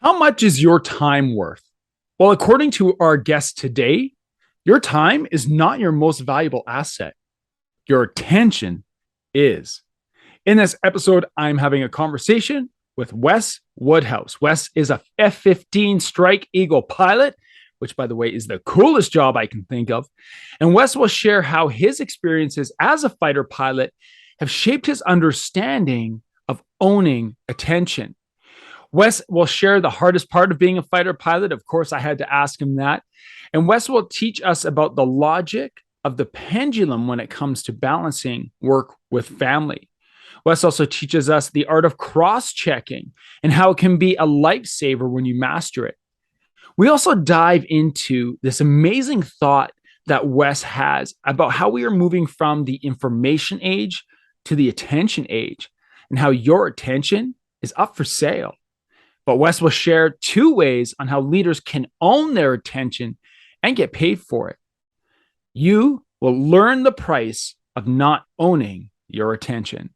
How much is your time worth? Well, according to our guest today, your time is not your most valuable asset. Your attention is. In this episode, I'm having a conversation with Wes Woodhouse. Wes is a F-15 Strike Eagle pilot, which, by the way, is the coolest job I can think of. And Wes will share how his experiences as a fighter pilot have shaped his understanding of owning attention. Wes will share the hardest part of being a fighter pilot. Of course, I had to ask him that. And Wes will teach us about the logic of the pendulum when it comes to balancing work with family. Wes also teaches us the art of cross-checking and how it can be a lifesaver when you master it. We also dive into this amazing thought that Wes has about how we are moving from the information age to the attention age and how your attention is up for sale. But Wes will share 2 ways on how leaders can own their attention and get paid for it. You will learn the price of not owning your attention.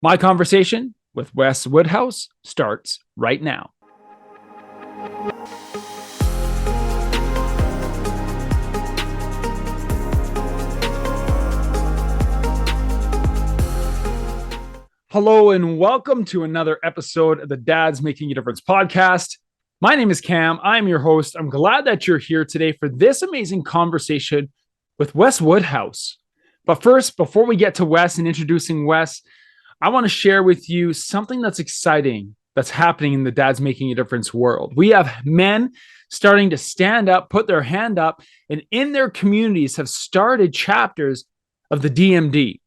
My conversation with Wes Woodhouse starts right now. Hello and welcome to another episode of the Dad's Making a Difference podcast. My name is Cam. I'm your host. I'm glad that you're here today for this amazing conversation with Wes Woodhouse. But first, before we get to Wes and introducing Wes, I want to share with you something that's exciting that's happening in the Dad's Making a Difference world. We have men starting to stand up, put their hand up, and in their communities have started chapters of the DMD.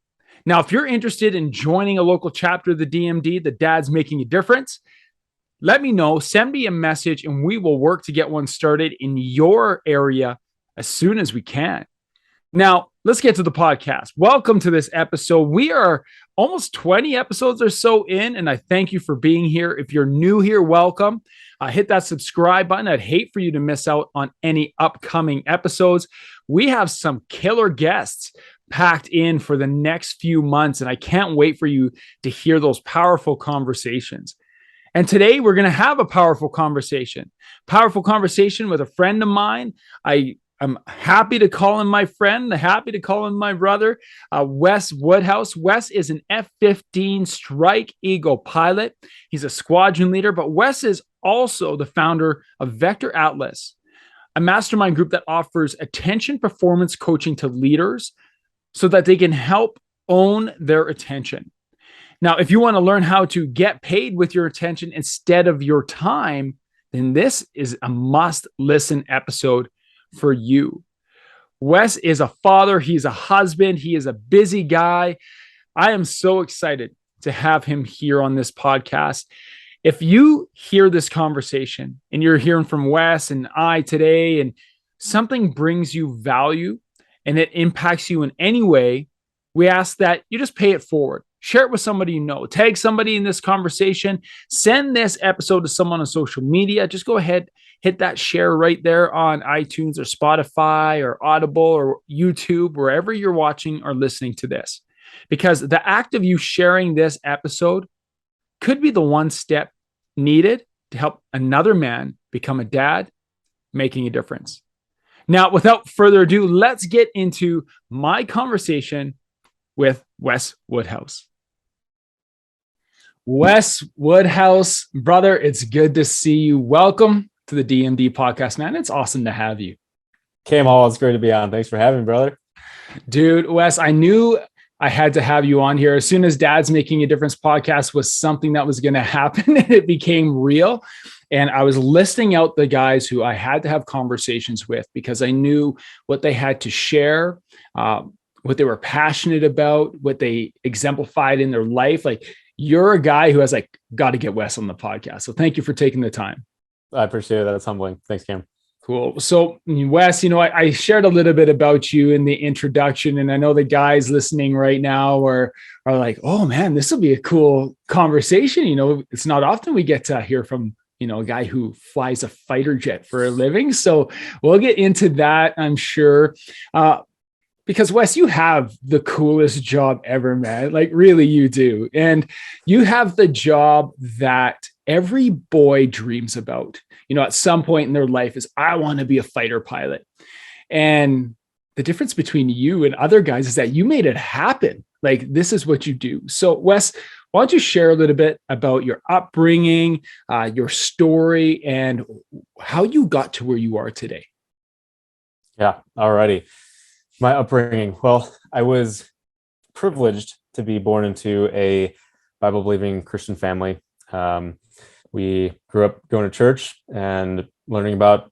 Now, if you're interested in joining a local chapter of the DMD, the Dad's Making a Difference, let me know. Send me a message and we will work to get one started in your area as soon as we can. Now, let's get to the podcast. Welcome to this episode. We are almost 20 episodes or so in, and I thank you for being here. If you're new here, welcome. Hit that subscribe button. I'd hate for you to miss out on any upcoming episodes. We have some killer guests packed in for the next few months, and I can't wait for you to hear those powerful conversations. And today we're going to have a powerful conversation with a friend of mine. I'm happy to call him my friend, happy to call him my brother, Wes Woodhouse. Wes is an F-15 Strike Eagle pilot. He's a squadron leader, but Wes is also the founder of Vector Atlas, a mastermind group that offers attention performance coaching to leaders so that they can help own their attention. Now, if you want to learn how to get paid with your attention instead of your time, then this is a must-listen episode for you. Wes is a father. He's a husband. He is a busy guy. I am so excited to have him here on this podcast. If you hear this conversation and you're hearing from Wes and I today and something brings you value and it impacts you in any way, we ask that you just pay it forward. Share it with somebody you know. Tag somebody in this conversation. Send this episode to someone on social media. Just go ahead, hit that share right there on iTunes or Spotify or Audible or YouTube, wherever you're watching or listening to this. Because the act of you sharing this episode could be the one step needed to help another man become a dad, making a difference. Now, without further ado, let's get into my conversation with Wes Woodhouse. Wes Woodhouse, brother, it's good to see you. Welcome to the DMD podcast, man. It's awesome to have you. Cam Hall, it's great to be on. Thanks for having me, brother. Dude, Wes, I knew I had to have you on here. As soon as Dad's Making a Difference podcast was something that was going to happen, and it became real. And I was listing out the guys who I had to have conversations with because I knew what they had to share, what they were passionate about, what they exemplified in their life. Like, you're a guy who has got to get Wes on the podcast. So thank you for taking the time. I appreciate that. It's humbling. Thanks, Cam. Cool. So Wes, I shared a little bit about you in the introduction, and I know the guys listening right now are like, oh man, this will be a cool conversation. It's not often we get to hear from, a guy who flies a fighter jet for a living. So we'll get into that, I'm sure. Because Wes, you have the coolest job ever, man. Like really you do. And you have the job that every boy dreams about. At some point in their life is I want to be a fighter pilot. And the difference between you and other guys is that you made it happen. Like this is what you do. So Wes, why don't you share a little bit about your upbringing, your story, and how you got to where you are today? Yeah, alrighty. My upbringing. Well, I was privileged to be born into a Bible believing Christian family. We grew up going to church and learning about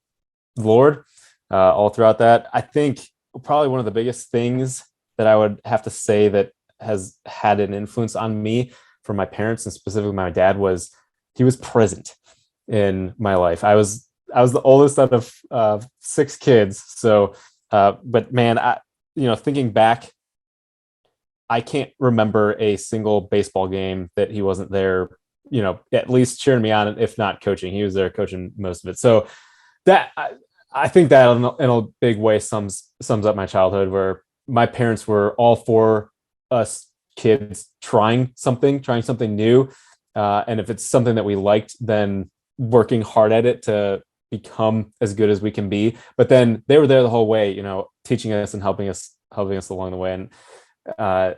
the Lord all throughout that. I think probably one of the biggest things that I would have to say that has had an influence on me from my parents and specifically my dad was he was present in my life. I was the oldest out of 6 kids. So, but man, thinking back, I can't remember a single baseball game that he wasn't there, at least cheering me on, if not coaching. He was there coaching most of it. So that I think that in a big way sums up my childhood, where my parents were all for us kids trying something new. And if it's something that we liked, then working hard at it to become as good as we can be. But then they were there the whole way, teaching us and helping us along the way. And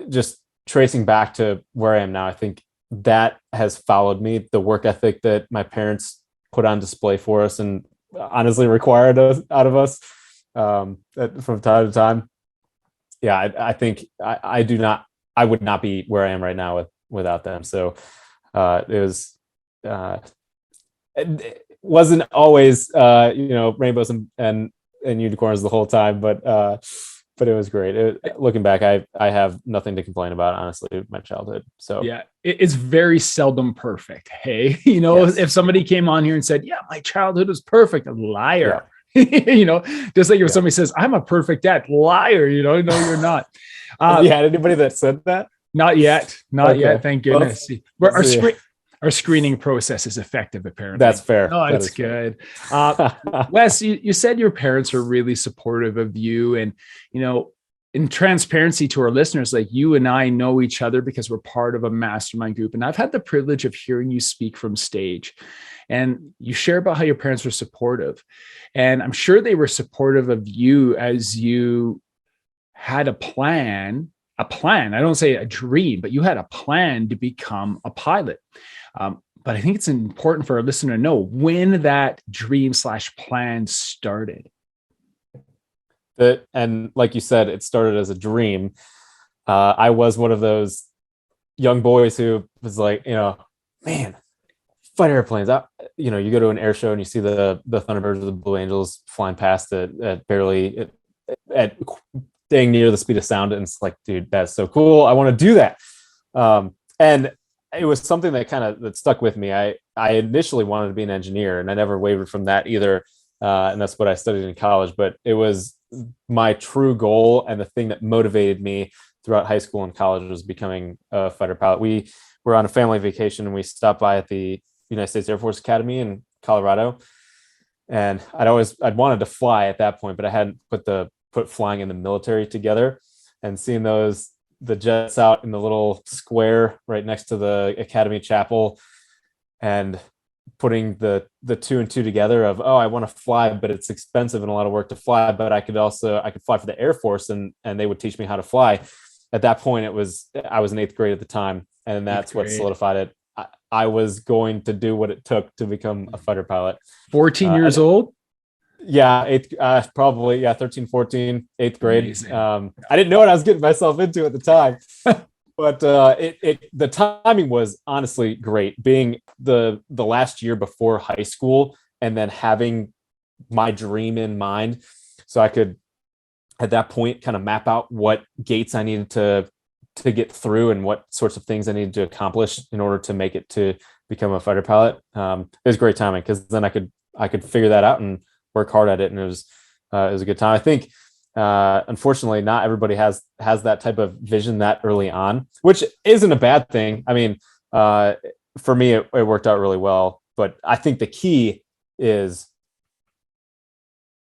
just tracing back to where I am now, I think that has followed me. The work ethic that my parents put on display for us and honestly required out of us from time to time. Yeah, I think I would not be where I am right now without them. So it wasn't always rainbows and unicorns the whole time, but it was great. Looking back, I have nothing to complain about, honestly, with my childhood. So yeah, it's very seldom perfect. Hey, Yes. if somebody came on here and said, "Yeah, my childhood was perfect," a liar. Yeah. Just like if Yeah. somebody says, "I'm a perfect dad," liar. No, you're not. Have you had anybody that said that? Not yet. Not Okay. yet. Thank goodness. Let's see. Our screening process is effective, apparently. That's fair. No, That it's is fair. good. Wes, you said your parents are really supportive of you. And, in transparency to our listeners, like you and I know each other because we're part of a mastermind group. And I've had the privilege of hearing you speak from stage. And you share about how your parents were supportive. And I'm sure they were supportive of you as you had a plan. I don't say a dream, but you had a plan to become a pilot. But I think it's important for our listener to know when that dream/plan started. And like you said, it started as a dream. I was one of those young boys who was like, man, fight airplanes. You go to an air show and you see the Thunderbirds or the Blue Angels flying past at dang near the speed of sound, and it's like, dude, that's so cool. I want to do that. And it was something that stuck with me. I initially wanted to be an engineer, and I never wavered from that either. And that's what I studied in college. But it was my true goal, and the thing that motivated me throughout high school and college was becoming a fighter pilot. We were on a family vacation, and we stopped by at the United States Air Force Academy in Colorado. And I'd wanted to fly at that point, but I hadn't put flying in the military together, and seeing the jets out in the little square right next to the Academy Chapel, and putting the 2 and 2 together of, I want to fly, but it's expensive and a lot of work to fly, but I could fly for the Air Force, and they would teach me how to fly. At that point, I was in 8th grade at the time, and that's what solidified it. I was going to do what it took to become a fighter pilot. 14 years old? Yeah, probably 13, 14, 8th grade. I didn't know what I was getting myself into at the time, but the timing was honestly great. Being the last year before high school, and then having my dream in mind, so I could at that point kind of map out what gates I needed to get through and what sorts of things I needed to accomplish in order to make it to become a fighter pilot. It was great timing, because then I could figure that out and work hard at it, and it was a good time. I think unfortunately not everybody has that type of vision that early on, which isn't a bad thing. I mean, for me it worked out really well, but I think the key is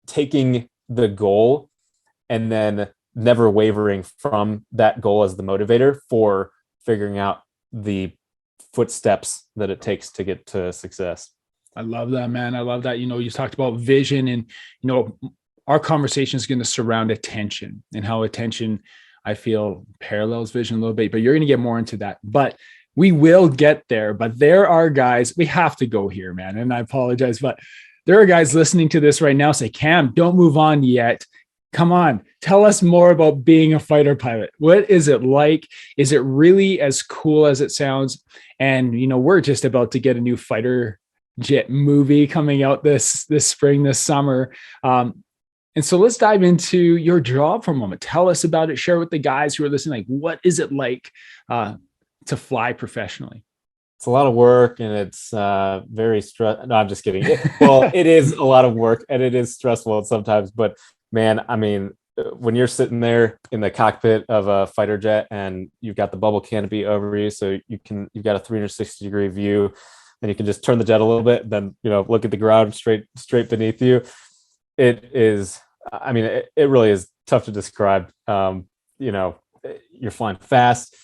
taking the goal and then never wavering from that goal as the motivator for figuring out the footsteps that it takes to get to success. I love that, man. I love that. You talked about vision, and, our conversation is going to surround attention and how attention, I feel, parallels vision a little bit, but you're going to get more into that. But we will get there. But there are guys, we have to go here, man. And I apologize, but there are guys listening to this right now say, Cam, don't move on yet. Come on, tell us more about being a fighter pilot. What is it like? Is it really as cool as it sounds? And, we're just about to get a new fighter jet movie coming out this spring, this summer. And so let's dive into your job for a moment. Tell us about it. Share with the guys who are listening, like, what is it like to fly professionally? It's a lot of work, and it's very stressful. No, I'm just kidding. It is a lot of work, and it is stressful sometimes, but man, I mean, when you're sitting there in the cockpit of a fighter jet and you've got the bubble canopy over you, so you've got a 360-degree view, and you can just turn the jet a little bit, then, look at the ground straight beneath you. It is, I mean, it really is tough to describe. You're flying fast.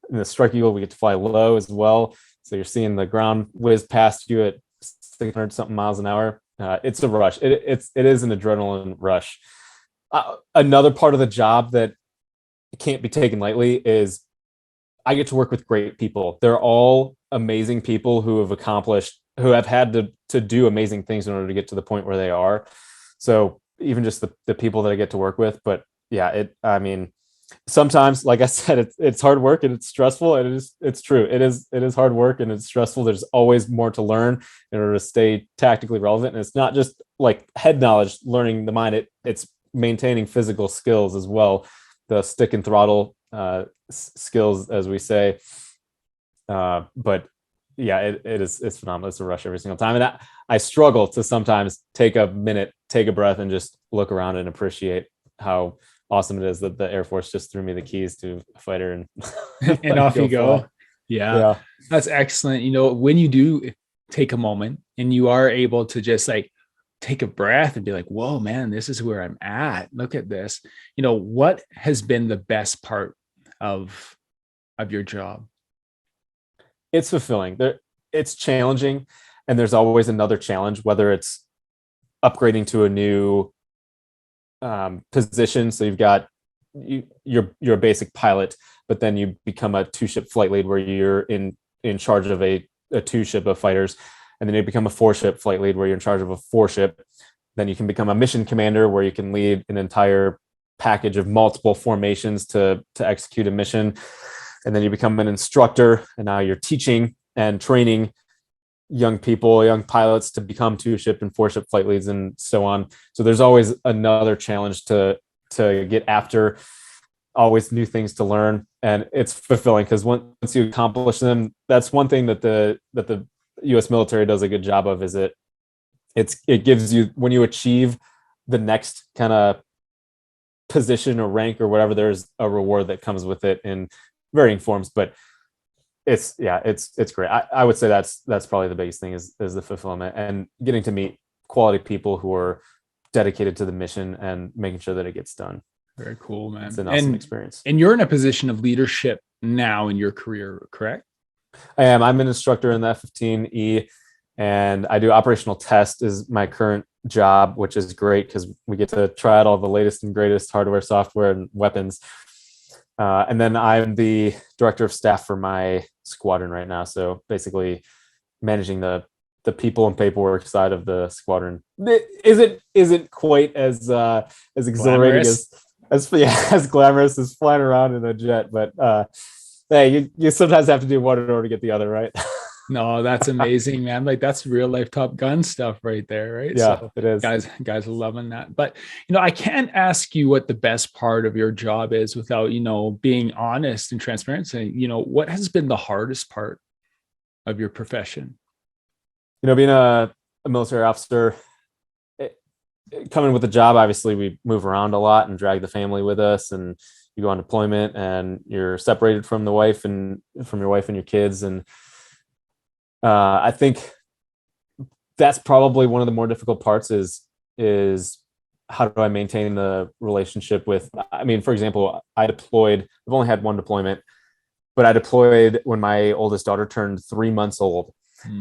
In the Strike Eagle, we get to fly low as well. So you're seeing the ground whiz past you at 600 something miles an hour. It's a rush. It is an adrenaline rush. Another part of the job that can't be taken lightly is I get to work with great people. They're all amazing people who have had to do amazing things in order to get to the point where they are. So even just the people that I get to work with, but yeah, sometimes, like I said, it's hard work and it's stressful, and it's true. It is hard work and it's stressful. There's always more to learn in order to stay tactically relevant. And it's not just like head knowledge, learning the mind. It's maintaining physical skills as well, the stick and throttle skills, as we say. But yeah, it's phenomenal. It's a rush every single time, and I struggle to sometimes take a minute, take a breath, and just look around and appreciate how awesome it is that the Air Force just threw me the keys to a fighter and and off you go. Yeah, that's excellent. When you do take a moment and you are able to just like take a breath and be like, whoa, man, this is where I'm at. Look at this. What has been the best part of your job? It's fulfilling. It's challenging, and there's always another challenge, whether it's upgrading to a new position. So you're a basic pilot, but then you become a 2-ship flight lead where you're in charge of a 2-ship of fighters, and then you become a 4-ship flight lead where you're in charge of a 4-ship. Then you can become a mission commander where you can lead an entire package of multiple formations to execute a mission. And then you become an instructor, and now you're teaching and training young pilots to become 2-ship and 4-ship flight leads, and so on. So there's always another challenge to get after, always new things to learn, and it's fulfilling because once you accomplish them, that's one thing that the U.S. military does a good job of. Is it gives you, when you achieve the next kind of position or rank or whatever, there's a reward that comes with it in varying forms, but it's great. I would say that's probably the biggest thing is the fulfillment and getting to meet quality people who are dedicated to the mission and making sure that it gets done. Very cool, man. It's an awesome experience. And you're in a position of leadership now in your career, correct? I am. I'm an instructor in the F-15E, and I do operational test is my current job, which is great because we get to try out all the latest and greatest hardware, software, and weapons. And then I'm the director of staff for my squadron right now. So basically managing the people and paperwork side of the squadron. It isn't quite as exhilarating as glamorous as flying around in a jet, but hey, you sometimes have to do one in order to get the other, right? No, that's amazing, man. Like that's real life Top Gun stuff right there, right? Yeah, so it is. Guys are loving that. But I can't ask you what the best part of your job is without, being honest and transparent. Saying, what has been the hardest part of your profession? Being a military officer, coming with the job, obviously we move around a lot and drag the family with us, and you go on deployment and you're separated from your wife and your kids. And I think that's probably one of the more difficult parts is how do I maintain the relationship with, I mean, for example, I've only had one deployment, but I deployed when my oldest daughter turned 3 months old.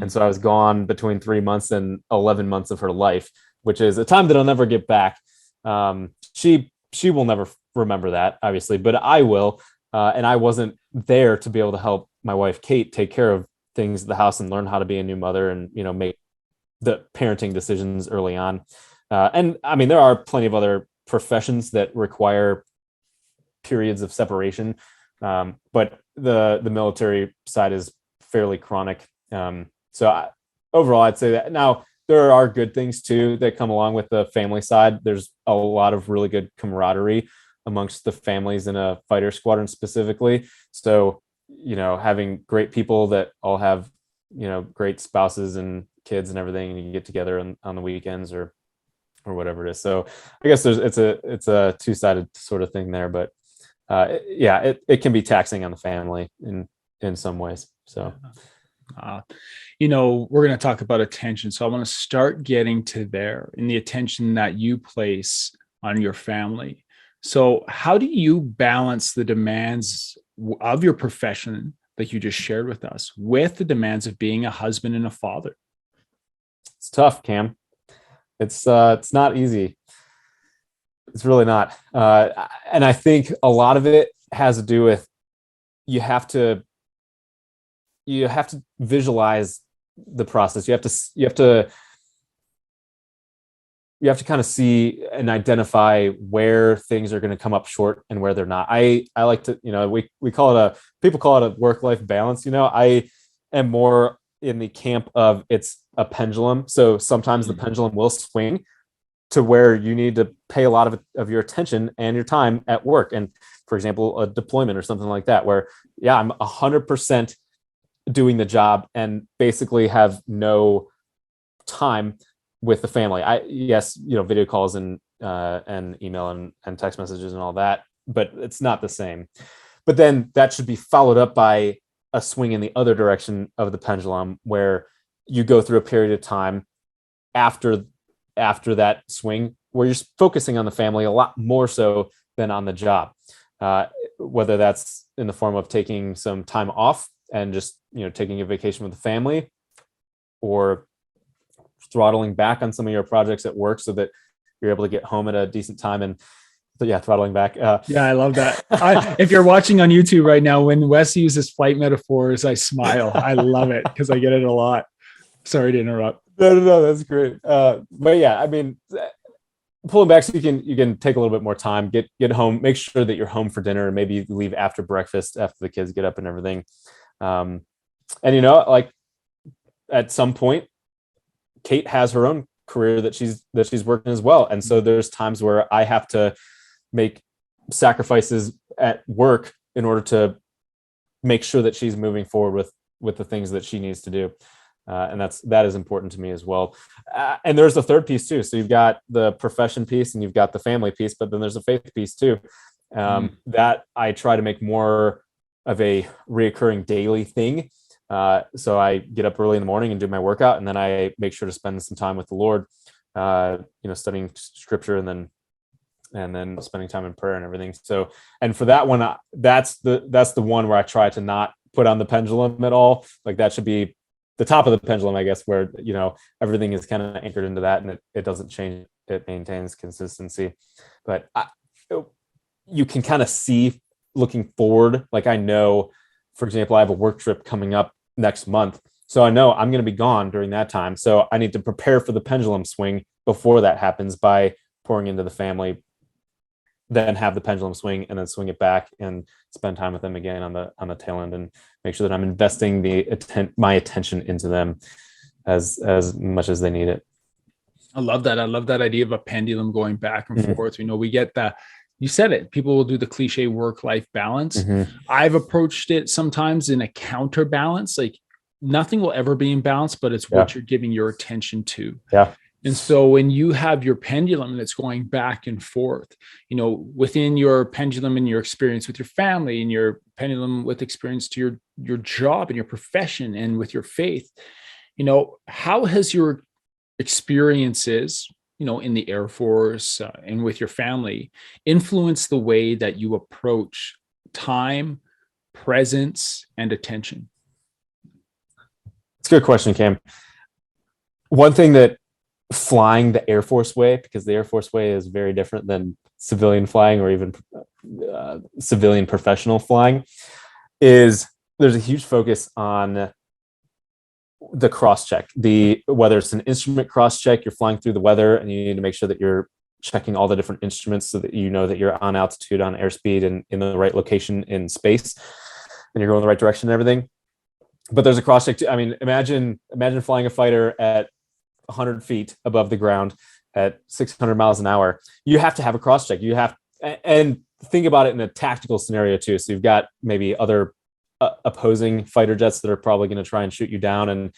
And so I was gone between 3 months and 11 months of her life, which is a time that I'll never get back. She will never remember that, obviously, but I will. And I wasn't there to be able to help my wife, Kate, take care of things at the house and learn how to be a new mother and, make the parenting decisions early on. And I mean, there are plenty of other professions that require periods of separation. But the military side is fairly chronic. Overall, I'd say that. Now, there are good things too that come along with the family side. There's a lot of really good camaraderie amongst the families in a fighter squadron specifically. So, having great people that all have, great spouses and kids and everything, and you can get together on the weekends or whatever it is. So I guess it's a two-sided sort of thing there, but it can be taxing on the family in some ways. So, we're going to talk about attention. So I want to start getting to there in the attention that you place on your family. So how do you balance the demands of your profession that you just shared with us with the demands of being a husband and a father? It's tough, Cam. It's not easy. It's really not. And I think a lot of it has to do with you have to visualize the process. You have to kind of see and identify where things are going to come up short and where they're not. I like to, people call it a work-life balance. I am more in the camp of it's a pendulum. So sometimes the pendulum will swing to where you need to pay a lot of your attention and your time at work. And for example, a deployment or something like that, where I'm 100% doing the job and basically have no time with the family. Video calls and email and text messages and all that, but it's not the same. But then that should be followed up by a swing in the other direction of the pendulum, where you go through a period of time after that swing where you're focusing on the family a lot more so than on the job, whether that's in the form of taking some time off and just taking a vacation with the family, or throttling back on some of your projects at work so that you're able to get home at a decent time. And throttling back. I love that. If you're watching on YouTube right now, when Wes uses flight metaphors, I smile. I love it because I get it a lot. Sorry to interrupt. No, that's great. But yeah, I mean, pulling back so you can take a little bit more time, get home, make sure that you're home for dinner, and maybe you leave after breakfast, after the kids get up and everything. And like at some point, Kate has her own career that she's working as well, and so there's times where I have to make sacrifices at work in order to make sure that she's moving forward with the things that she needs to do. And that is important to me as well. And there's a third piece too. So you've got the profession piece and you've got the family piece, but then there's a faith piece too. That I try to make more of a reoccurring daily thing. So I get up early in the morning and do my workout, and then I make sure to spend some time with the Lord, studying scripture and then spending time in prayer and everything. So, and for that one, that's the one where I try to not put on the pendulum at all. Like that should be the top of the pendulum, I guess, where, everything is kind of anchored into that and it doesn't change. It maintains consistency, but you can kind of see looking forward. Like I know, for example, I have a work trip coming up next month. So I know I'm going to be gone during that time. So I need to prepare for the pendulum swing before that happens by pouring into the family, then have the pendulum swing and then swing it back and spend time with them again on the tail end, and make sure that I'm investing my attention into them as much as they need it. I love that. I love that idea of a pendulum going back and forth. We get that. You said it. People will do the cliche work-life balance. I've approached it sometimes in a counterbalance. Like nothing will ever be in balance, but it's what you're giving your attention to. Yeah. And so when you have your pendulum and it's going back and forth, within your pendulum and your experience with your family, and your pendulum with experience to your job and your profession and with your faith, how has your experiences in the Air Force and with your family influence the way that you approach time, presence, and attention? It's a good question, Cam. One thing that flying the Air Force way, because the Air Force way is very different than civilian flying or even civilian professional flying, is there's a huge focus on the cross check. Whether it's an instrument cross check, you're flying through the weather and you need to make sure that you're checking all the different instruments so that you know that you're on altitude, on airspeed, and in the right location in space, and you're going the right direction and everything. But there's a cross check too. I mean, imagine flying a fighter at 100 feet above the ground at 600 miles an hour. You have to have a cross check. And think about it in a tactical scenario too. So you've got maybe other opposing fighter jets that are probably going to try and shoot you down, and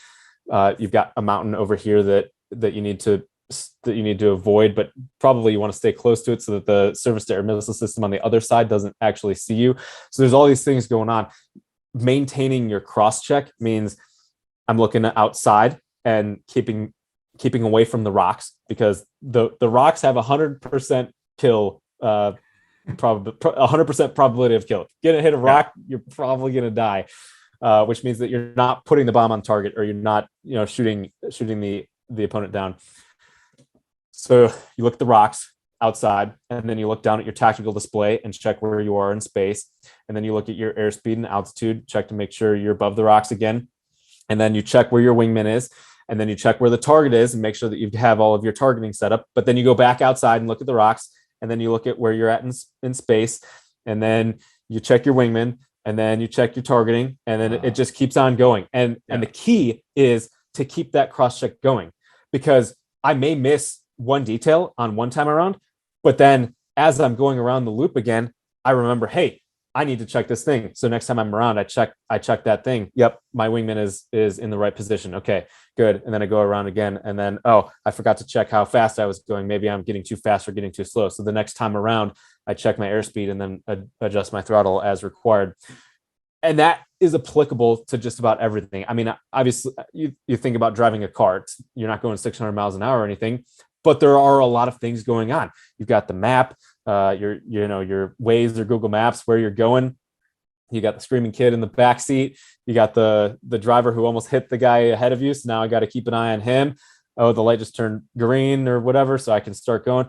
you've got a mountain over here that you need to avoid, but probably you want to stay close to it so that the surface to air missile system on the other side doesn't actually see you. So there's all these things going on. Maintaining your cross check means I'm looking outside and keeping away from the rocks, because the rocks have 100% kill 100% probability of kill. Gonna hit a rock, you're probably gonna die, which means that you're not putting the bomb on target, or you're not shooting the opponent down. So you look at the rocks outside, and then you look down at your tactical display and check where you are in space, and then you look at your airspeed and altitude, check to make sure you're above the rocks again, and then you check where your wingman is, and then you check where the target is and make sure that you have all of your targeting set up. But then you go back outside and look at the rocks, and then you look at where you're at in space, and then you check your wingman, and then you check your targeting, and then it just keeps on going. And the key is to keep that cross check going, because I may miss one detail on one time around, but then as I'm going around the loop again, I remember, hey, I need to check this thing. So next time I'm around, I check that thing. Yep, my wingman is in the right position. Okay, good. And then I go around again, and then, oh, I forgot to check how fast I was going. Maybe I'm getting too fast or getting too slow. So the next time around, I check my airspeed and then adjust my throttle as required. And that is applicable to just about everything. I mean, obviously, you think about driving a car. You're not going 600 miles an hour or anything, but there are a lot of things going on. You've got the map, your Waze or Google Maps, where you're going. You got the screaming kid in the back seat. You got the driver who almost hit the guy ahead of you. So now I got to keep an eye on him. Oh, the light just turned green or whatever, so I can start going.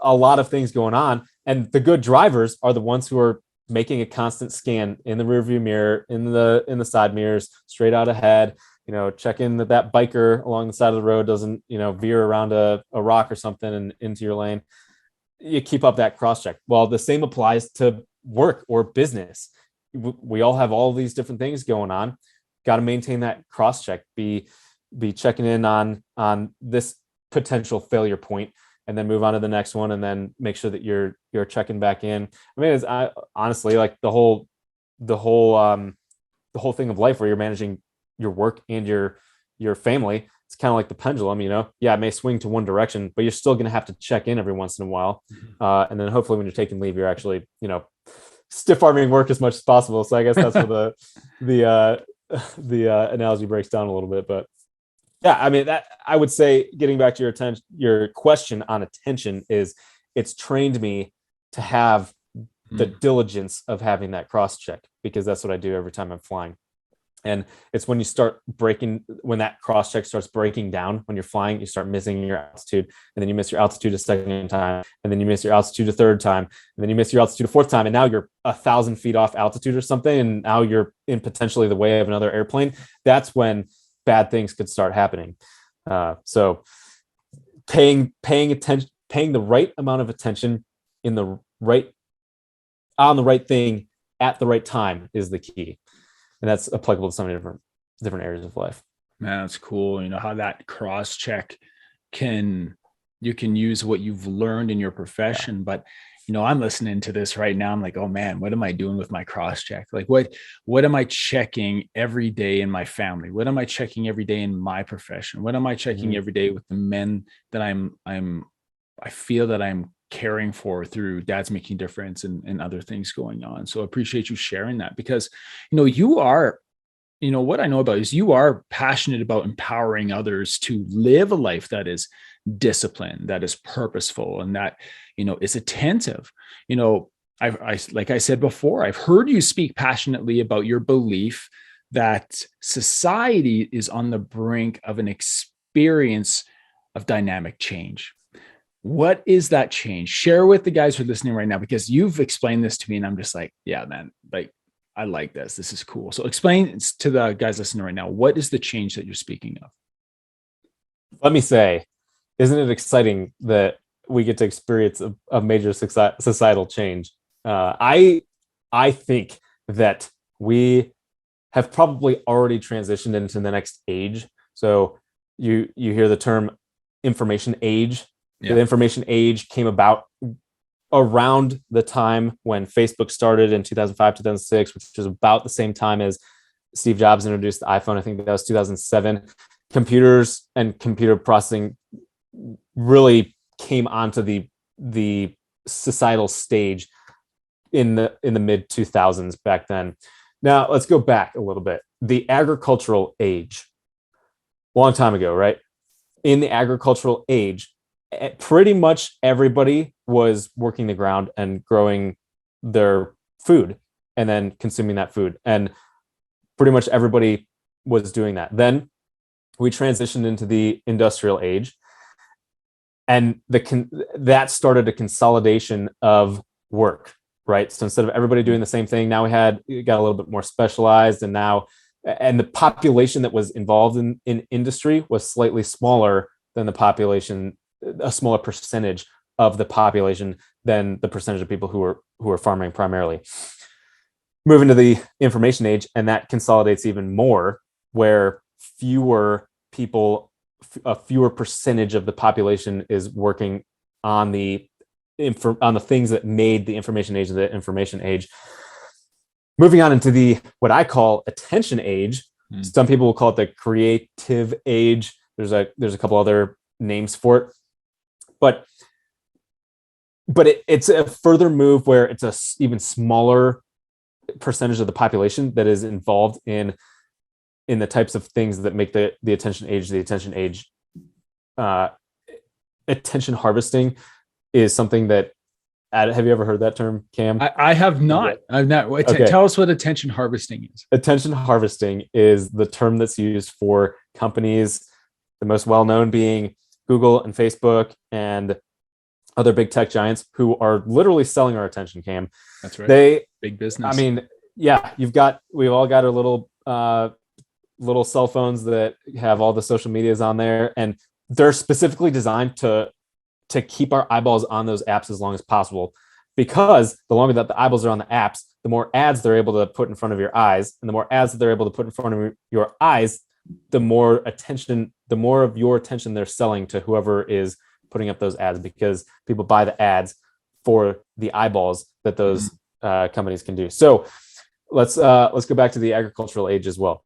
A lot of things going on. And the good drivers are the ones who are making a constant scan in the rearview mirror, in the side mirrors, straight out ahead, checking that biker along the side of the road doesn't, veer around a rock or something and into your lane. You keep up that cross check. Well, the same applies to work or business. We all have all these different things going on. Got to maintain that cross check. Be checking in on this potential failure point, and then move on to the next one, and then make sure that you're checking back in. I mean, it's honestly like the whole thing of life, where you're managing your work and your family. It's kind of like the pendulum, yeah, it may swing to one direction, but you're still going to have to check in every once in a while. And then hopefully when you're taking leave, you're actually, stiff arming work as much as possible. So I guess that's where the analogy breaks down a little bit, but yeah, I mean, that I would say, getting back to your question on attention, is it's trained me to have the diligence of having that cross check, because that's what I do every time I'm flying. And it's when when that cross check starts breaking down, when you're flying, you start missing your altitude, and then you miss your altitude a second time, and then you miss your altitude a third time, and then you miss your altitude a fourth time. And now you're 1,000 feet off altitude or something. And now you're in potentially the way of another airplane. That's when bad things could start happening. So paying attention, paying the right amount of attention on the right thing at the right time is the key. And that's applicable to so many different areas of life. Man, that's cool. How that cross check you can use what you've learned in your profession, but I'm listening to this right now. I'm like, oh man, what am I doing with my cross check? Like what am I checking every day in my family? What am I checking every day in my profession? What am I checking every day with the men that I feel that I'm caring for through Dad's Making a Difference and other things going on? So I appreciate you sharing that, because, you are what I know about is you are passionate about empowering others to live a life that is disciplined, that is purposeful, and that, is attentive. You know, like I said before, I've heard you speak passionately about your belief that society is on the brink of an experience of dynamic change. What is that change? Share with the guys who are listening right now, because you've explained this to me and I'm just like, yeah, man, like I like this. This is cool. So explain to the guys listening right now, what is the change that you're speaking of? Let me say, isn't it exciting that we get to experience a major societal change? I think that we have probably already transitioned into the next age. So you hear the term information age. Yeah. The information age came about around the time when Facebook started in 2005, 2006, which was about the same time as Steve Jobs introduced the iPhone. I think that was 2007. Computers and computer processing really came onto the societal stage in the mid 2000s back then. Now let's go back a little bit. The agricultural age, long time ago, right? In the agricultural age, pretty much everybody was working the ground and growing their food and then consuming that food. And pretty much everybody was doing that. Then we transitioned into the industrial age, and that started a consolidation of work, right? So instead of everybody doing the same thing, now we got a little bit more specialized, and the population that was involved in industry was slightly smaller than the population, a smaller percentage of the population than the percentage of people who are farming primarily. Moving to the information age, and that consolidates even more, where fewer people, a fewer percentage of the population is working on the things that made the information age the information age. Moving on into the what I call attention age. Some people will call it the creative age. There's a couple other names for it, but it's a further move where it's a even smaller percentage of the population that is involved in the types of things that make the attention age the attention age. Attention harvesting is something that, have you ever heard that term, Cam? I have not. I've not. Okay. Tell us what attention harvesting is. Attention harvesting is the term that's used for companies, the most well-known being Google and Facebook and other big tech giants, who are literally selling our attention, Cam. That's right. Big business. I mean, yeah, we've all got our little cell phones that have all the social medias on there, and they're specifically designed to keep our eyeballs on those apps as long as possible, because the longer that the eyeballs are on the apps, the more ads they're able to put in front of your eyes, and the more ads that they're able to put in front of your eyes, the more of your attention they're selling to whoever is putting up those ads, because people buy the ads for the eyeballs that those companies can do. So let's go back to the agricultural age as well.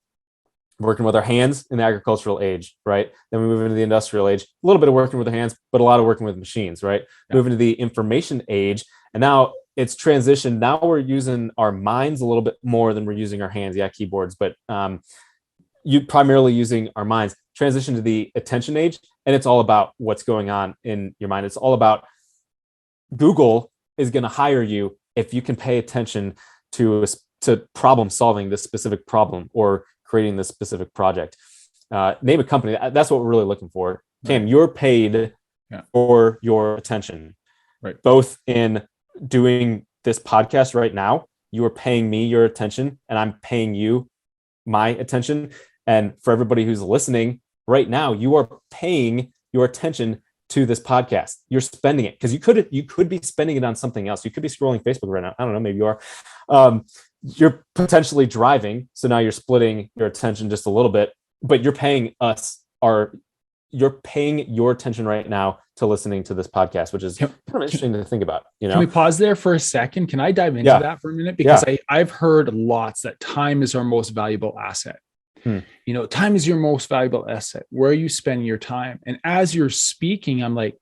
Working with our hands in the agricultural age, right? Then we move into the industrial age, a little bit of working with our hands, but a lot of working with machines, right? Yeah. Move into the information age, and now it's transitioned. Now we're using our minds a little bit more than we're using our hands. Yeah, keyboards, but you primarily using our minds. Transition to the attention age, and it's all about what's going on in your mind. It's all about Google is going to hire you if you can pay attention to problem solving this specific problem or creating this specific project. Name a company. That's what we're really looking for. Cam, you're paid for your attention, right? Both in doing this podcast right now, you are paying me your attention, and I'm paying you my attention. And for everybody who's listening right now, you are paying your attention to this podcast. You're spending it, because you could be spending it on something else. You could be scrolling Facebook right now. I don't know, maybe you are. You're potentially driving, so now you're splitting your attention just a little bit, but you're paying you're paying your attention right now to listening to this podcast, which is kind of interesting to think about. Can we pause there for a second? Can I dive into that for a minute? Because I've heard lots that time is our most valuable asset. Time is your most valuable asset. Where are you spending your time? And as you're speaking, I'm like,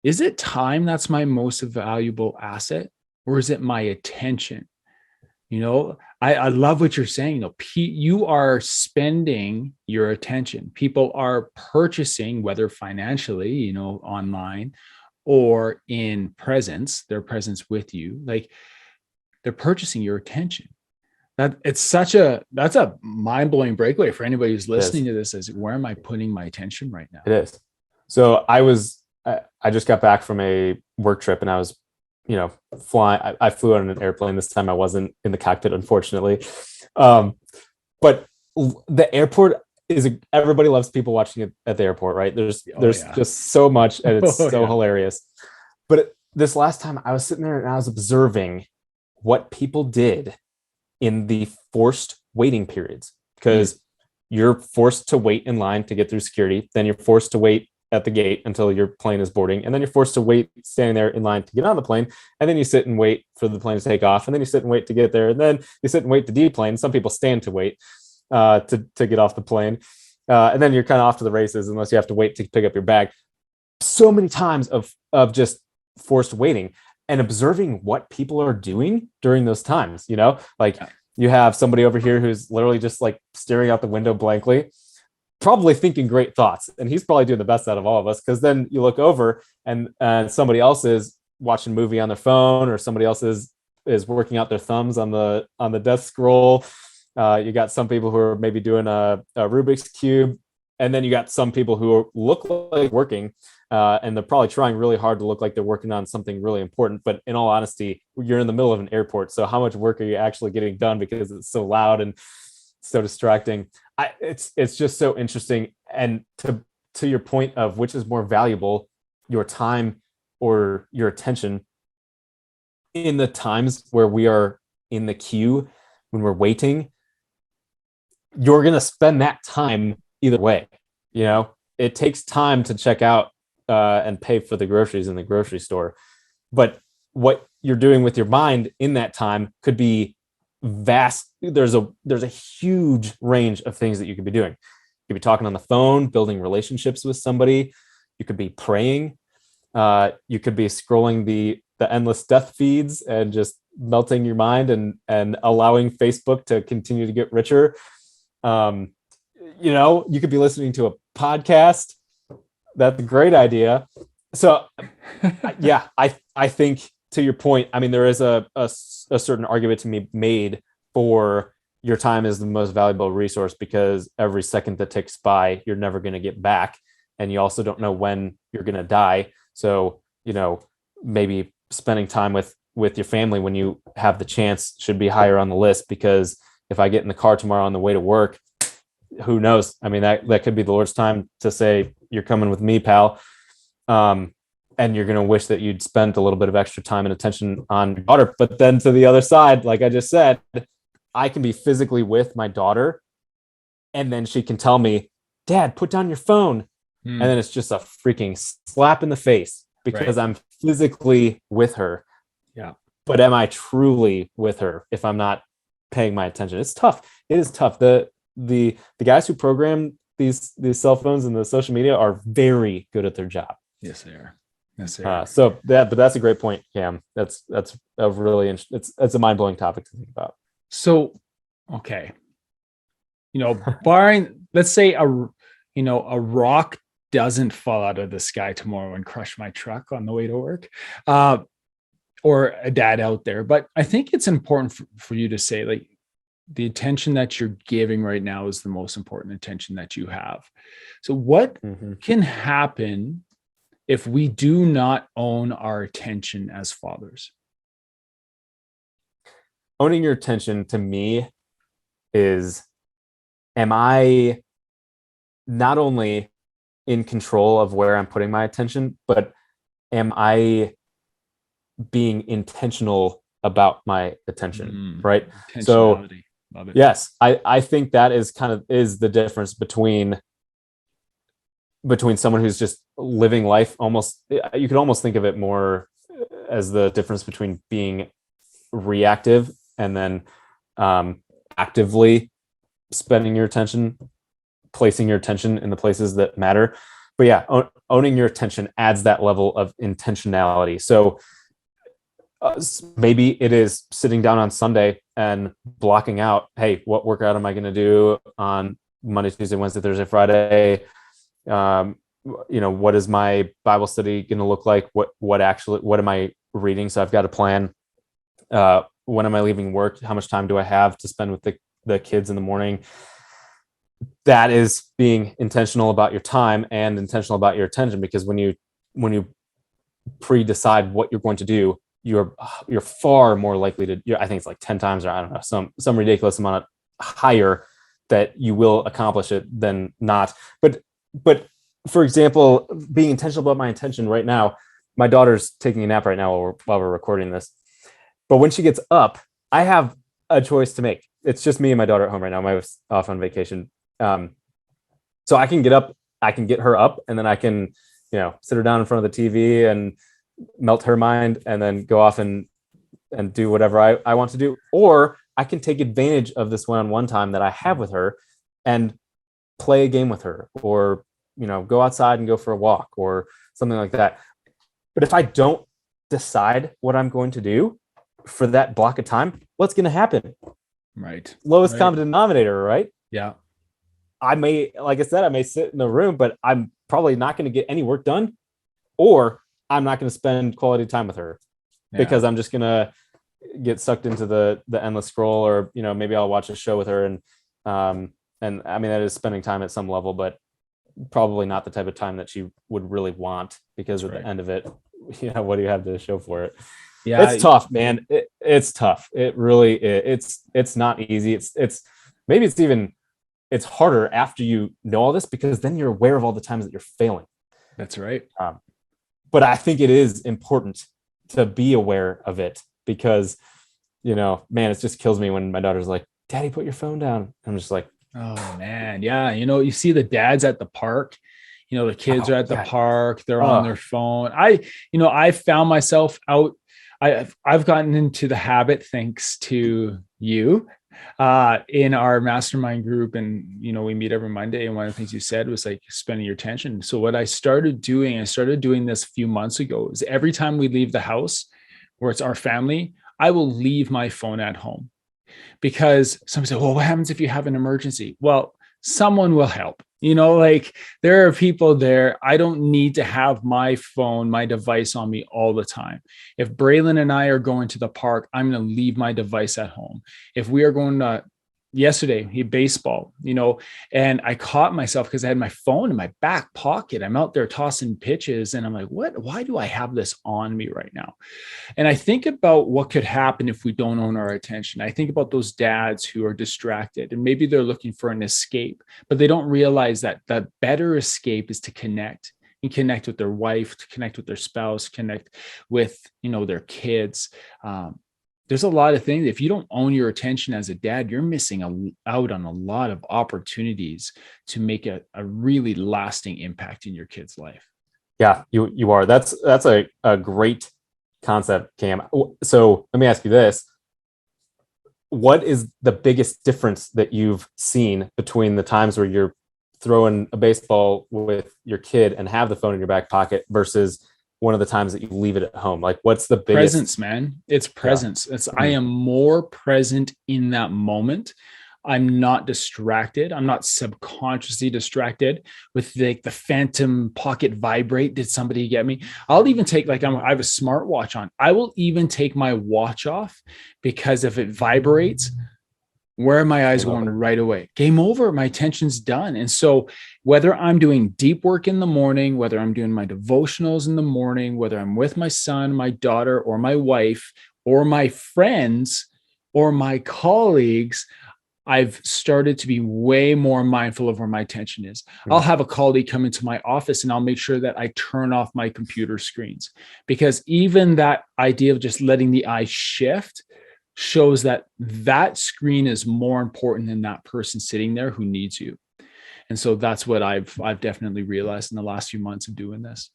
is it time that's my most valuable asset, or is it my attention? I love what you're saying. You are spending your attention. People are purchasing, whether financially, online or in presence, their presence with you. Like they're purchasing your attention. That's a mind-blowing breakaway for anybody who's It is. listening to this. Is where am I putting my attention right now? It is. So I just got back from a work trip and I was, flying. I flew on an airplane this time. I wasn't in the cockpit, unfortunately. But the airport everybody loves people watching it at the airport, right? There's just so much and it's so hilarious. But this last time I was sitting there and I was observing what people did in the forced waiting periods, because you're forced to wait in line to get through security. Then you're forced to wait at the gate until your plane is boarding. And then you're forced to wait standing there in line to get on the plane. And then you sit and wait for the plane to take off. And then you sit and wait to get there. And then you sit and wait to deplane. Some people stand to wait to get off the plane. And then you're kind of off to the races unless you have to wait to pick up your bag. So many times of just forced waiting and observing what people are doing during those times, you have somebody over here who's literally just like staring out the window blankly, probably thinking great thoughts. And he's probably doing the best out of all of us, because then you look over and somebody else is watching a movie on their phone, or somebody else is working out their thumbs on the desk scroll. You got some people who are maybe doing a Rubik's Cube. And then you got some people who look like working, and they're probably trying really hard to look like they're working on something really important. But in all honesty, you're in the middle of an airport. So how much work are you actually getting done, because it's so loud and so distracting? It's just so interesting. And to your point of which is more valuable, your time or your attention, in the times where we are in the queue, when we're waiting, you're going to spend that time either way. It takes time to check out and pay for the groceries in the grocery store, but what you're doing with your mind in that time could be vast. There's a huge range of things that you could be doing. You could be talking on the phone, building relationships with somebody. You could be praying. You could be scrolling the endless death feeds and just melting your mind and allowing Facebook to continue to get richer. You could be listening to a podcast. That's a great idea. So yeah, I think, to your point, I mean, there is a certain argument to be made for your time is the most valuable resource, because every second that ticks by, you're never going to get back. And you also don't know when you're going to die. So, maybe spending time with your family when you have the chance should be higher on the list, because if I get in the car tomorrow on the way to work, who knows? I mean, that could be the Lord's time to say, you're coming with me, pal. And you're going to wish that you'd spent a little bit of extra time and attention on your daughter. But then to the other side, like I just said, I can be physically with my daughter, and then she can tell me, Dad, put down your phone. And then it's just a freaking slap in the face, because I'm physically with her. Yeah. But am I truly with her if I'm not paying my attention? It's tough. It is tough. The guys who program these cell phones and the social media are very good at their job. Yes, they are. Yes, they are. But that's a great point, Cam. That's a really it's a mind-blowing topic to think about. So, okay, barring, let's say a rock doesn't fall out of the sky tomorrow and crush my truck on the way to work, or a dad out there. But I think it's important for you to say, like, the attention that you're giving right now is the most important attention that you have. So what can happen if we do not own our attention as fathers? Owning your attention, to me, is, am I not only in control of where I'm putting my attention, but am I being intentional about my attention, right? So yes, I think that is the difference between between someone who's just living life almost, you could almost think of it more as the difference between being reactive and then actively spending your attention, placing your attention in the places that matter. But yeah, owning your attention adds that level of intentionality. So Maybe it is sitting down on Sunday and blocking out, hey, what workout am I going to do on Monday, Tuesday, Wednesday, Thursday, Friday? What is my Bible study going to look like? What am I reading? So I've got a plan. When am I leaving work? How much time do I have to spend with the kids in the morning? That is being intentional about your time and intentional about your attention, because when you pre-decide what you're going to do, you're far more likely to, I think it's like 10 times, or I don't know, some ridiculous amount higher that you will accomplish it than not. But for example, being intentional about my intention right now, my daughter's taking a nap right now while we're recording this. But when she gets up, I have a choice to make. It's just me and my daughter at home right now. My wife's off on vacation. So I can get up, I can get her up, and then I can, sit her down in front of the TV and melt her mind, and then go off and do whatever I want to do. Or I can take advantage of this one-on-one time that I have with her and play a game with her, or, go outside and go for a walk or something like that. But if I don't decide what I'm going to do for that block of time, what's going to happen? Right. Lowest common denominator, right? Yeah. Like I said, I may sit in the room, but I'm probably not going to get any work done, or I'm not going to spend quality time with her because I'm just going to get sucked into the endless scroll, or, maybe I'll watch a show with her. And I mean, that is spending time at some level, but probably not the type of time that she would really want, because at the end of it, what do you have to show for it? Yeah. It's tough, man. It's tough. It really is. It's not easy. It's harder after you know all this, because then you're aware of all the times that you're failing. That's right. But I think it is important to be aware of it, because, man, it just kills me when my daughter's like, "Daddy, put your phone down." I'm just like, oh man. Yeah. You see the dads at the park, the kids are at the park, they're on their phone. I found myself out. I've gotten into the habit, thanks to you, in our mastermind group. And, we meet every Monday. And one of the things you said was like spending your attention. So what I started doing this a few months ago, is every time we leave the house where it's our family, I will leave my phone at home, because somebody said, well, what happens if you have an emergency? Well, someone will help. There are people there. I don't need to have my phone, my device on me all the time. If Braylon and I are going to the park, I'm going to leave my device at home. If we are going to, yesterday, he baseball, and I caught myself because I had my phone in my back pocket. I'm out there tossing pitches, and I'm like, why do I have this on me right now? And I think about what could happen if we don't own our attention. I think about those dads who are distracted, and maybe they're looking for an escape, but they don't realize that the better escape is to connect with their wife, to connect with their spouse, connect with, their kids. There's a lot of things. If you don't own your attention as a dad, you're missing out on a lot of opportunities to make a really lasting impact in your kid's life. Yeah, you are. That's a great concept, Cam. So let me ask you this. What is the biggest difference that you've seen between the times where you're throwing a baseball with your kid and have the phone in your back pocket versus one of the times that you leave it at home? Like, what's the biggest? Presence, man. It's presence. I am more present in that moment. I'm not distracted. I'm not subconsciously distracted with the phantom pocket vibrate. Did somebody get me? I'll even take, I have a smartwatch on. I will even take my watch off, because if it vibrates, where are my eyes going right away? Game over. My attention's done. And so whether I'm doing deep work in the morning, whether I'm doing my devotionals in the morning, whether I'm with my son, my daughter, or my wife, or my friends, or my colleagues, I've started to be way more mindful of where my attention is. I'll have a colleague come into my office, and I'll make sure that I turn off my computer screens, because even that idea of just letting the eye shift shows that screen is more important than that person sitting there who needs you. And so that's what I've definitely realized in the last few months of doing this.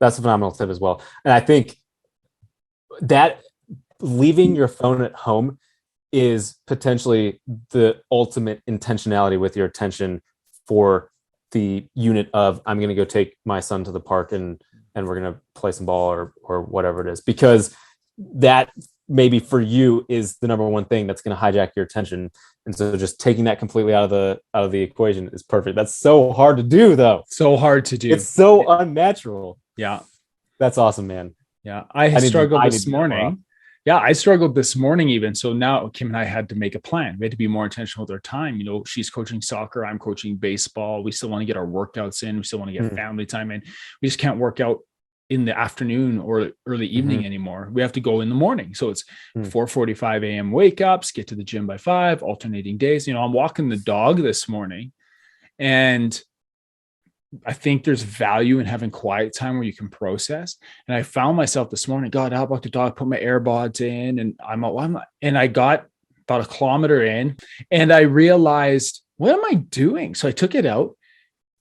That's a phenomenal tip as well. And I think that leaving your phone at home is potentially the ultimate intentionality with your attention for the unit of, I'm going to go take my son to the park and we're going to play some ball or whatever it is. Because that maybe for you is the number one thing that's going to hijack your attention. And so just taking that completely out of the equation is perfect. That's so hard to do though. So hard to do. It's so unnatural. Yeah. That's awesome, man. Yeah. I struggled this morning. Yeah, I struggled this morning even. So now Kim and I had to make a plan. We had to be more intentional with our time. You know, she's coaching soccer, I'm coaching baseball. We still want to get our workouts in. We still want to get family time in. We just can't work out in the afternoon or early evening anymore. We have to go in the morning. So it's 4:45 a.m. wake ups, get to the gym by 5, alternating days. You know, I'm walking the dog this morning, and I think there's value in having quiet time where you can process. And I found myself this morning, God, how about the dog? Put my AirPods in, and and I got about a kilometer in, and I realized, what am I doing? So I took it out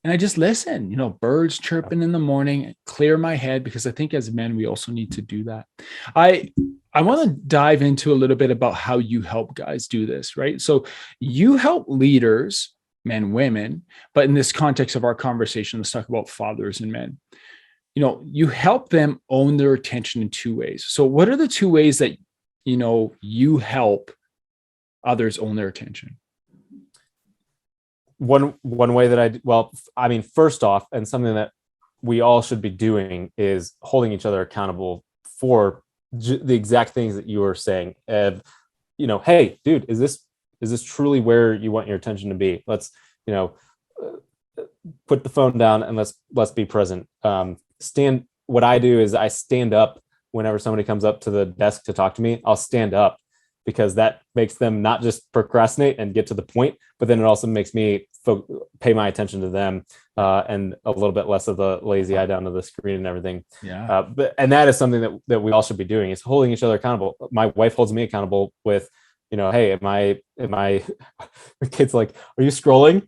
and I just listened, you know, birds chirping in the morning, clear my head, because I think as men, we also need to do that. I want to dive into a little bit about how you help guys do this, right? So you help leaders, men, women, but in this context of our conversation, let's talk about fathers and men. You know, you help them own their attention in 2 ways. So what are the 2 ways that, you know, you help others own their attention? One way that first off, and something that we all should be doing is holding each other accountable for the exact things that you were saying. You know, hey, dude, is this truly where you want your attention to be? Let's, you know, put the phone down and let's be present. What I do is I stand up whenever somebody comes up to the desk to talk to me. I'll stand up because that makes them not just procrastinate and get to the point, but then it also makes me pay my attention to them and a little bit less of the lazy eye down to the screen and everything. Yeah. And that is something that we all should be doing, is holding each other accountable. My wife holds me accountable with, you know, hey, am I, the kid's like, are you scrolling?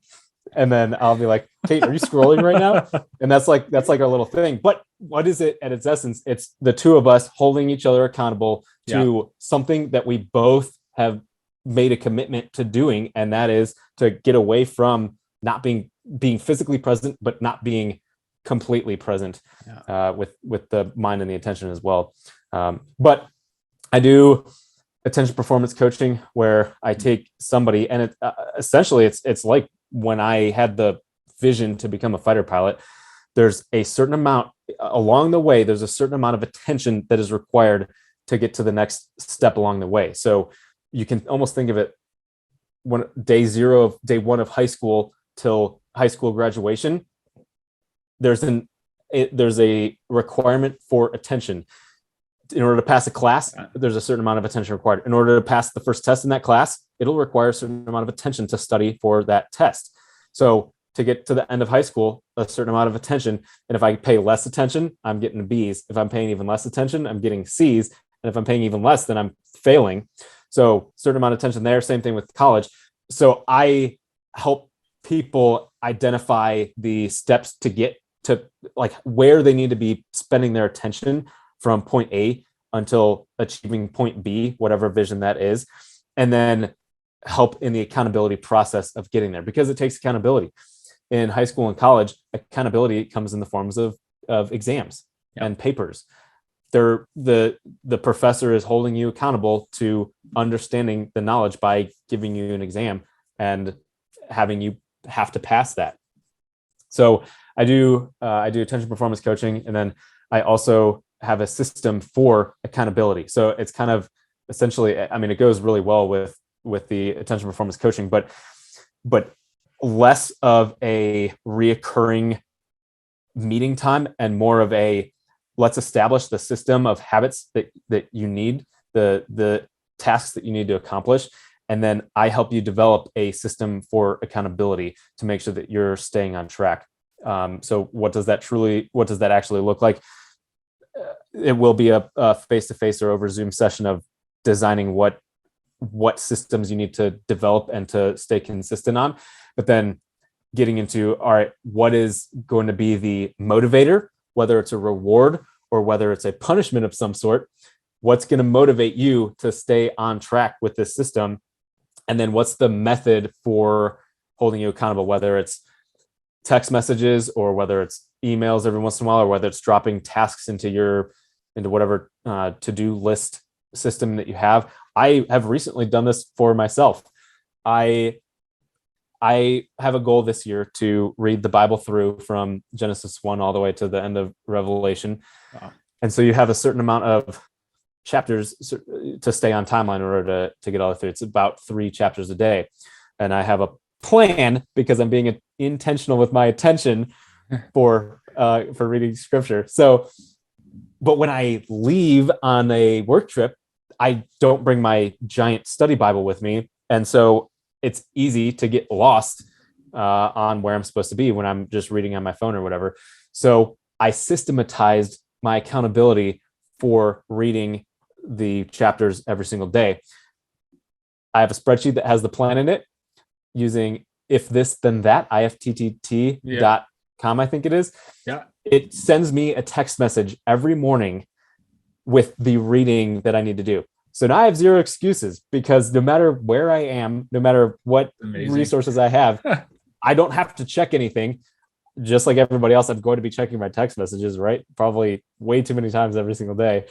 And then I'll be like, Kate, are you scrolling right now? And that's like our little thing. But what is it at its essence? It's the two of us holding each other accountable to something that we both have made a commitment to doing. And that is to get away from not being physically present, but not being completely present with the mind and the attention as well. But I do attention performance coaching where I take somebody, and it essentially it's like when I had the vision to become a fighter pilot. There's a certain amount along the way. There's a certain amount of attention that is required to get to the next step along the way. So you can almost think of it when day one of high school till high school graduation. There's a requirement for attention. In order to pass a class, there's a certain amount of attention required. In order to pass the first test in that class, it'll require a certain amount of attention to study for that test. So to get to the end of high school, a certain amount of attention. And if I pay less attention, I'm getting B's. If I'm paying even less attention, I'm getting C's. And if I'm paying even less, then I'm failing. So certain amount of attention there. Same thing with college. So I help people identify the steps to get to like where they need to be spending their attention from point A until achieving point B, whatever vision that is, and then help in the accountability process of getting there, because it takes accountability. In high school and college, accountability comes in the forms of exams and papers. The professor is holding you accountable to understanding the knowledge by giving you an exam and having you have to pass that. So I do attention performance coaching, and then I also have a system for accountability. So it's kind of essentially, I mean, it goes really well with the attention performance coaching, but less of a reoccurring meeting time and more of a, let's establish the system of habits that you need, the tasks that you need to accomplish. And then I help you develop a system for accountability to make sure that you're staying on track. So what does that actually look like? It will be a face-to-face or over Zoom session of designing what systems you need to develop and to stay consistent on, but then getting into, all right, what is going to be the motivator, whether it's a reward or whether it's a punishment of some sort, what's going to motivate you to stay on track with this system? And then what's the method for holding you accountable, whether it's text messages or whether it's emails every once in a while, or whether it's dropping tasks into your into whatever to-do list system that you have. I have recently done this for myself. I have a goal this year to read the Bible through from Genesis 1 all the way to the end of Revelation. Wow. And so you have a certain amount of chapters to stay on timeline in order to get all the way through. It's about 3 chapters a day. And I have a plan because I'm being intentional with my attention for reading scripture. So, but when I leave on a work trip, I don't bring my giant study Bible with me. And so it's easy to get lost on where I'm supposed to be when I'm just reading on my phone or whatever. So I systematized my accountability for reading the chapters every single day. I have a spreadsheet that has the plan in it using if this then that, ifttt.com, I think it is. Yeah. It sends me a text message every morning with the reading that I need to do. So now I have 0 excuses because no matter where I am, no matter what resources I have, I don't have to check anything. Just like everybody else, I'm going to be checking my text messages, right? Probably way too many times every single day.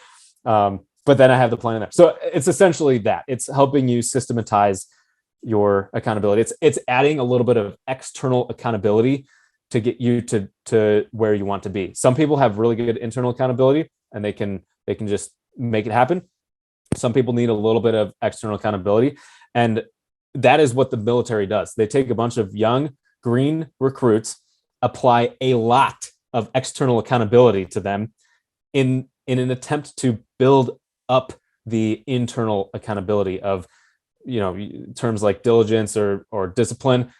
But then I have the plan in there. So it's essentially that. It's helping you systematize your accountability. It's adding a little bit of external accountability to get you to where you want to be. Some people have really good internal accountability and they can just make it happen. Some people need a little bit of external accountability. And that is what the military does. They take a bunch of young green recruits, apply a lot of external accountability to them in an attempt to build up the internal accountability of, terms like diligence or discipline.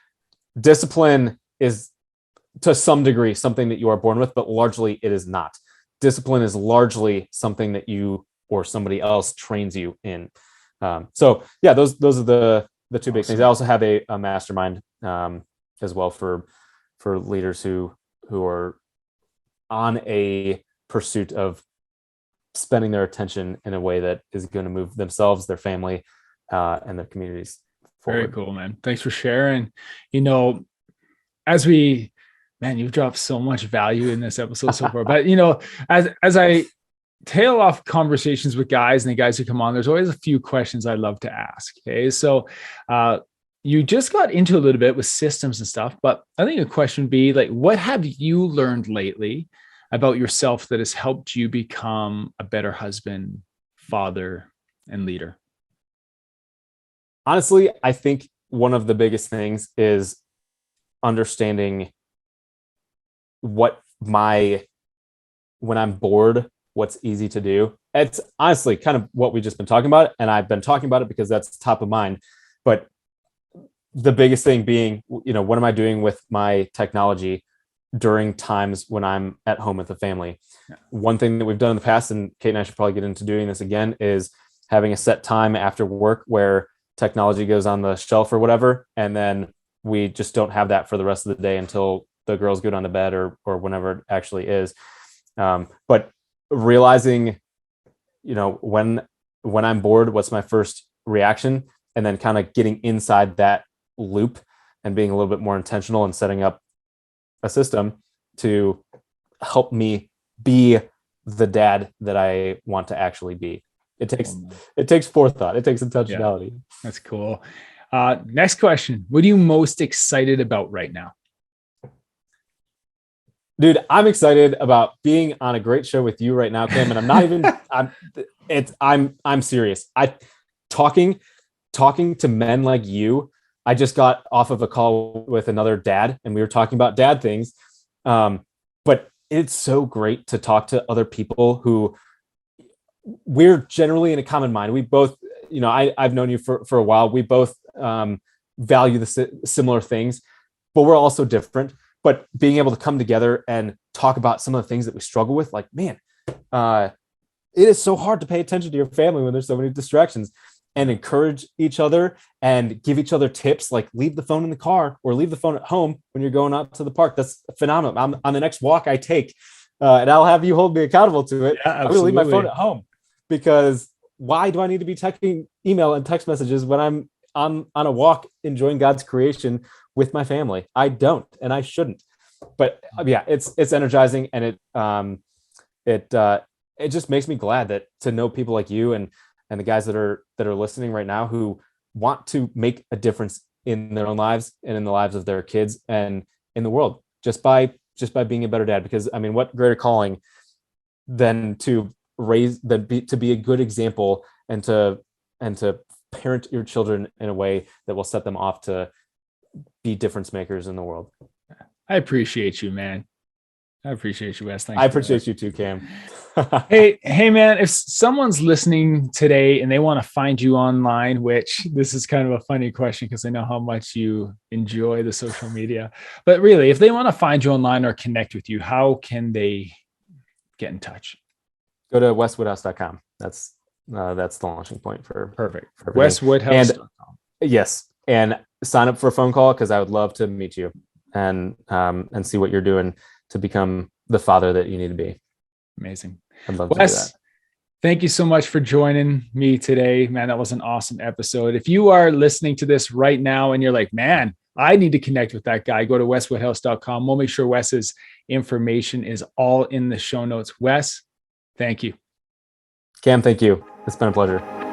Discipline is to some degree something that you are born with, but largely it is not. Discipline is largely something that you or somebody else trains you in. So yeah, those are the 2 big things. I also have a mastermind as well for leaders who are on a pursuit of spending their attention in a way that is going to move themselves, their family, and their communities forward. Very cool, man. Thanks for sharing. You've dropped so much value in this episode so far. But as I tail off conversations with guys and the guys who come on, there's always a few questions I love to ask. Okay. So you just got into a little bit with systems and stuff, but I think a question would be like, what have you learned lately about yourself that has helped you become a better husband, father, and leader? Honestly, I think one of the biggest things is understanding when I'm bored, what's easy to do. It's honestly kind of what we've just been talking about. And I've been talking about it because that's top of mind. But the biggest thing being, what am I doing with my technology during times when I'm at home with the family? Yeah. One thing that we've done in the past, and Kate and I should probably get into doing this again, is having a set time after work where technology goes on the shelf or whatever. And then we just don't have that for the rest of the day until the girls go down to bed or whenever it actually is. But realizing, when I'm bored, what's my first reaction, and then kind of getting inside that loop and being a little bit more intentional and setting up a system to help me be the dad that I want to actually be. It takes forethought. It takes intentionality. Yeah, that's cool. Next question. What are you most excited about right now? Dude, I'm excited about being on a great show with you right now, Cam. And I'm not even, I'm serious. Talking to men like you. I just got off of a call with another dad and we were talking about dad things. But it's so great to talk to other people who we're generally in a common mind. We both, I've known you for a while. We both value the similar things, but we're also different. But being able to come together and talk about some of the things that we struggle with, like, man, it is so hard to pay attention to your family when there's so many distractions, and encourage each other and give each other tips, like leave the phone in the car or leave the phone at home when you're going out to the park. That's phenomenal. On the next walk I take, and I'll have you hold me accountable to it. Yeah, I'm going to leave my phone at home, because why do I need to be checking email and text messages when I'm on a walk enjoying God's creation with my family? I don't, and I shouldn't. But yeah, it's energizing, and it just makes me glad that to know people like you and the guys that are listening right now who want to make a difference in their own lives and in the lives of their kids and in the world just by being a better dad. Because I mean, what greater calling than to be a good example and to parent your children in a way that will set them off to be difference makers in the world. I appreciate you, man. I appreciate you, Wes. Thanks. I appreciate you too, Cam. Hey, man, if someone's listening today and they want to find you online, which this is kind of a funny question because I know how much you enjoy the social media, but really, if they want to find you online or connect with you, how can they get in touch? Go to weswoodhouse.com. That's the launching point for Perfect. For weswoodhouse.com. Yes. And sign up for a phone call because I would love to meet you and see what you're doing to become the father that you need to be. Amazing. I'd love to do that. Thank you so much for joining me today, man. That was an awesome episode. If you are listening to this right now and you're like, man, I need to connect with that guy, go to weswoodhouse.com. We'll make sure Wes's information is all in the show notes. Wes, thank you. Cam, thank you. It's been a pleasure.